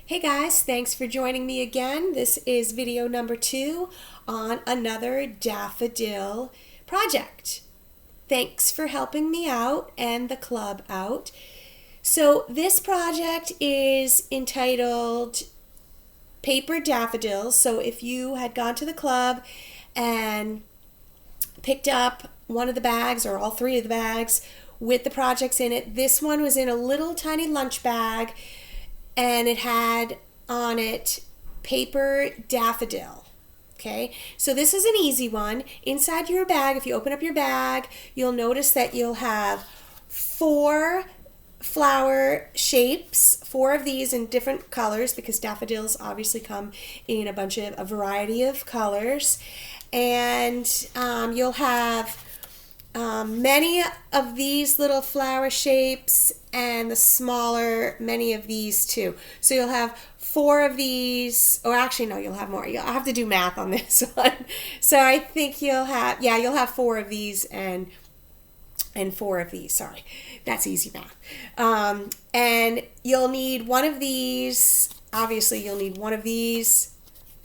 Hey guys, thanks for joining me again. This is video number 2 on another daffodil project. Thanks for helping me out and the club out. So this project is entitled Paper Daffodils. So if you had gone to the club and picked up one of the bags or all 3 of the bags with the projects in it, this one was in a little tiny lunch bag and it had on it paper daffodil. Okay, so this is an easy one. Inside your bag, if you open up your bag, you'll notice that you'll have 4 flower shapes, 4 of these in different colors because daffodils obviously come in a variety of colors. And you'll have many of these little flower shapes and the smaller many of these too. So you'll have 4 of these, or actually no, you'll have more. I'll have to do math on this one. So I think you'll have 4 of these and 4 of these. Sorry, that's easy math. And you'll need one of these. Obviously, you'll need one of these,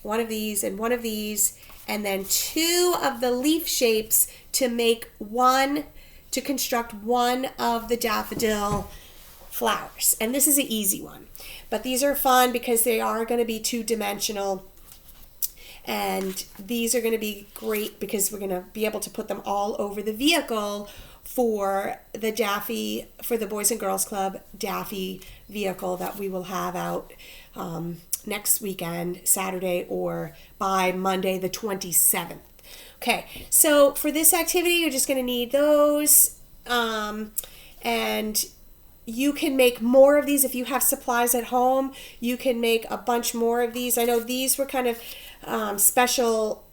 and one of these, and then 2 of the leaf shapes to construct one of the daffodil flowers. And this is an easy one. But these are fun because they are going to be 2-dimensional. And these are going to be great because we're going to be able to put them all over the vehicle for the Boys and Girls Club Daffy vehicle that we will have out next weekend, Saturday, or by Monday the 27th. Okay, so for this activity, you're just going to need those, and you can make more of these if you have supplies at home. You can make a bunch more of these. I know these were kind of special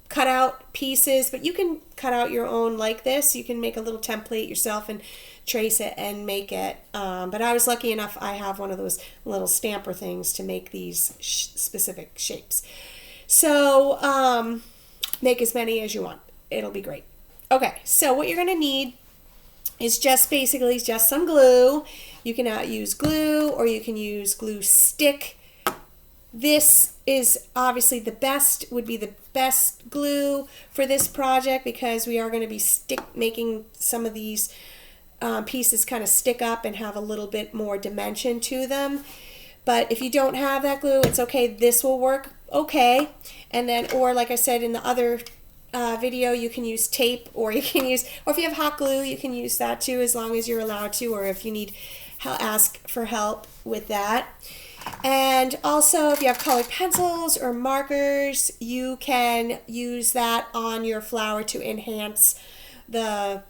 cutout pieces, but you can cut out your own like this. You can make a little template yourself and trace it and make it. But I was lucky enough, I have one of those little stamper things to make these specific shapes. So make as many as you want. It'll be great. Okay, so what you're going to need is just some glue. You can use glue or you can use glue stick. This is obviously the best glue for this project because we are going to be making some of these pieces kind of stick up and have a little bit more dimension to them. But if you don't have that glue, it's okay. This will work okay. And then, or like I said in the other video, you can use tape, or if you have hot glue, you can use that too, as long as you're allowed to, or if you need, ask for help with that. And also, if you have colored pencils or markers, you can use that on your flower to enhance the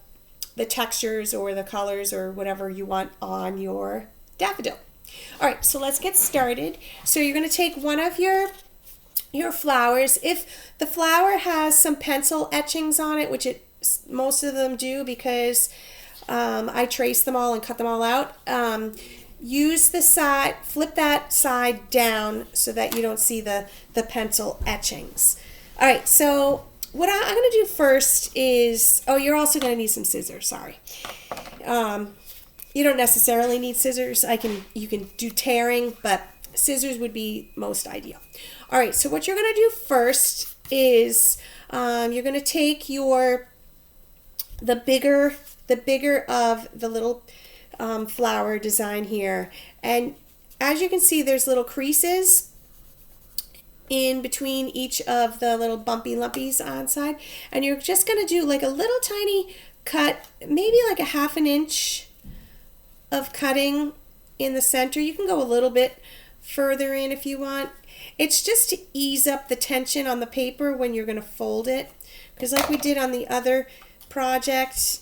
textures or the colors or whatever you want on your daffodil. All right, so let's get started. So you're going to take one of your flowers. If the flower has some pencil etchings on it, which most of them do because I traced them all and cut them all out, use the side, flip that side down so that you don't see the pencil etchings. All right, so what I'm going to do first is, you're also going to need some scissors, sorry. You don't necessarily need scissors. You can do tearing, but scissors would be most ideal. All right, so what you're going to do first is you're going to take the bigger of the little flower design here, and as you can see, there's little creases in between each of the little bumpy lumpies on side, and you're just going to do like a little tiny cut, maybe like a 1/2 inch of cutting in the center. You can go a little bit further in if you want. It's just to ease up the tension on the paper when you're going to fold it, because like we did on the other project,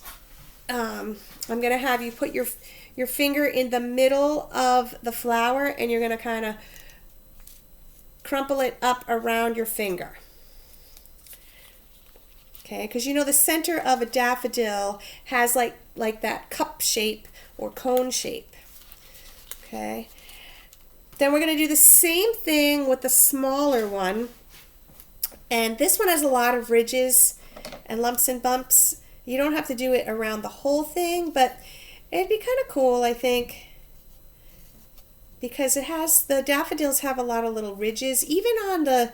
I'm going to have you put your finger in the middle of the flower and you're going to kind of crumple it up around your finger. Okay, because the center of a daffodil has like that cup shape or cone shape. Okay. Then we're going to do the same thing with the smaller one. And this one has a lot of ridges and lumps and bumps. You don't have to do it around the whole thing, but it'd be kind of cool, I think, because the daffodils have a lot of little ridges. Even on the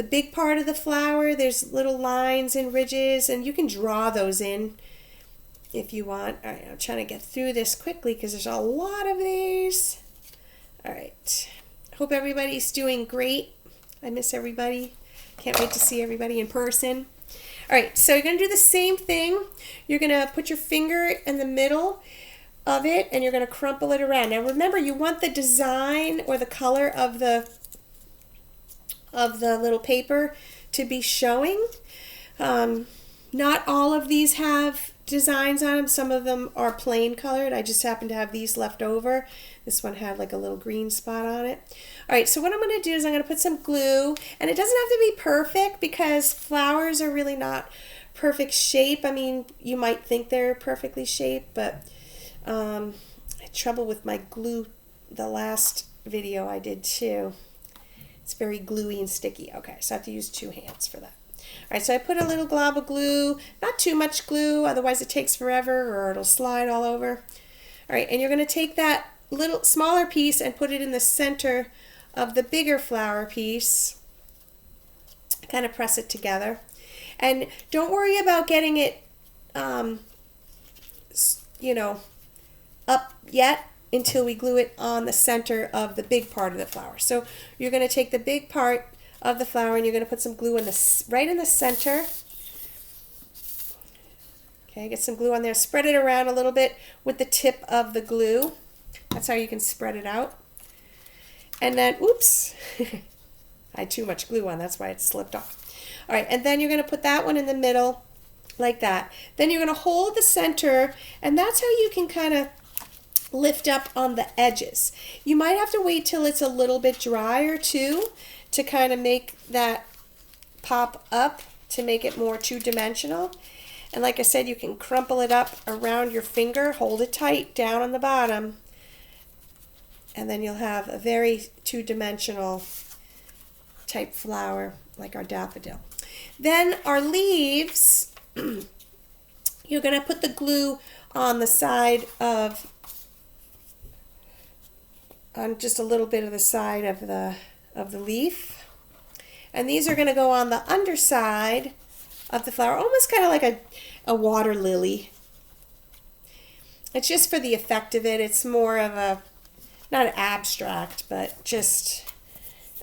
big part of the flower, there's little lines and ridges, and you can draw those in if you want. All right, I'm trying to get through this quickly because there's a lot of these. All right. Hope everybody's doing great. I miss everybody. Can't wait to see everybody in person. All right, so you're going to do the same thing. You're going to put your finger in the middle of it, and you're going to crumple it around. Now remember, you want the design or the color of the little paper to be showing. Not all of these have designs on them. Some of them are plain colored. I just happen to have these left over. This one had like a little green spot on it. All right, so what I'm going to do is I'm going to put some glue, and it doesn't have to be perfect because flowers are really not perfect shape. I mean, you might think they're perfectly shaped, but I had trouble with my glue the last video I did too. It's very gluey and sticky. Okay, so I have to use 2 hands for that. All right, so I put a little glob of glue, not too much glue, otherwise it takes forever or it'll slide all over. All right, and you're going to take that little smaller piece and put it in the center of the bigger flower piece. Kind of press it together. And don't worry about getting it, up yet until we glue it on the center of the big part of the flower. So you're going to take the big part of the flower and you're going to put some glue right in the center. Okay, get some glue on there. Spread it around a little bit with the tip of the glue. That's how you can spread it out. And then, oops, I had too much glue on, that's why it slipped off. All right, and then you're going to put that one in the middle like that. Then you're going to hold the center, and that's how you can kind of lift up on the edges. You might have to wait till it's a little bit drier too to kind of make that pop up to make it more two-dimensional. And like I said, you can crumple it up around your finger, hold it tight down on the bottom, and then you'll have a very two-dimensional type flower like our daffodil. Then our leaves, you're going to put the glue on the side of, on just a little bit of the side of the leaf. And these are going to go on the underside of the flower, almost kind of like a water lily. It's just for the effect of it. It's more of a, not abstract, but just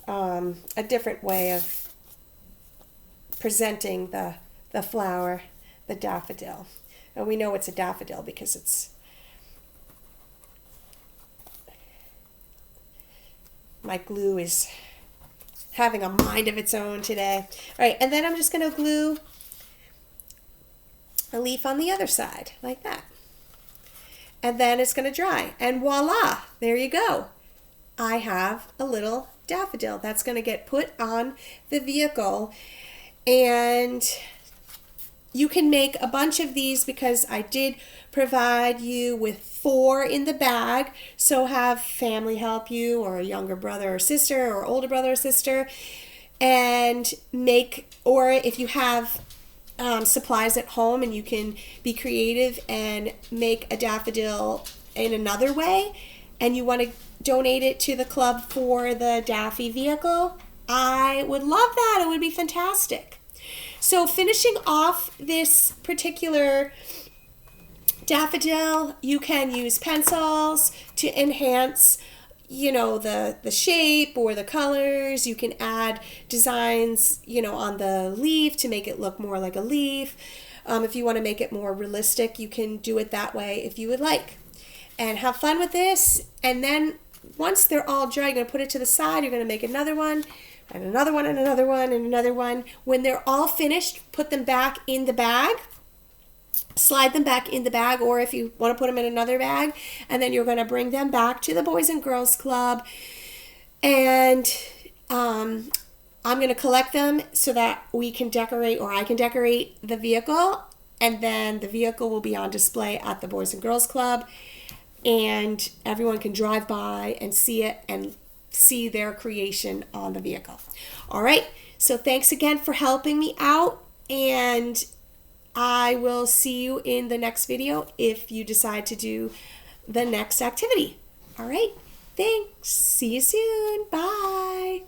a different way of presenting the flower, the daffodil. And we know it's a daffodil because it's, my glue is having a mind of its own today. All right, and then I'm just going to glue a leaf on the other side, like that. And then it's going to dry. And voila, there you go. I have a little daffodil. That's going to get put on the vehicle. And you can make a bunch of these because I did provide you with 4 in the bag. So have family help you, or a younger brother or sister, or older brother or sister, and make, or if you have supplies at home and you can be creative and make a daffodil in another way, and you want to donate it to the club for the Daffy vehicle, I would love that. It would be fantastic. So finishing off this particular daffodil, you can use pencils to enhance, you know, the shape or the colors. You can add designs, you know, on the leaf to make it look more like a leaf. If you want to make it more realistic, you can do it that way if you would like. And have fun with this. And then once they're all dry, you're going to put it to the side. You're going to make another one, and another one, and another one, and another one. When they're all finished, put them back in the bag. Slide them back in the bag, or if you want to put them in another bag, and then you're going to bring them back to the Boys and Girls Club. And I'm going to collect them so that we can decorate, or I can decorate the vehicle, and then the vehicle will be on display at the Boys and Girls Club, and everyone can drive by and see it and see their creation on the vehicle. All right, so thanks again for helping me out, and I will see you in the next video if you decide to do the next activity. All right, Thanks. See you soon. Bye.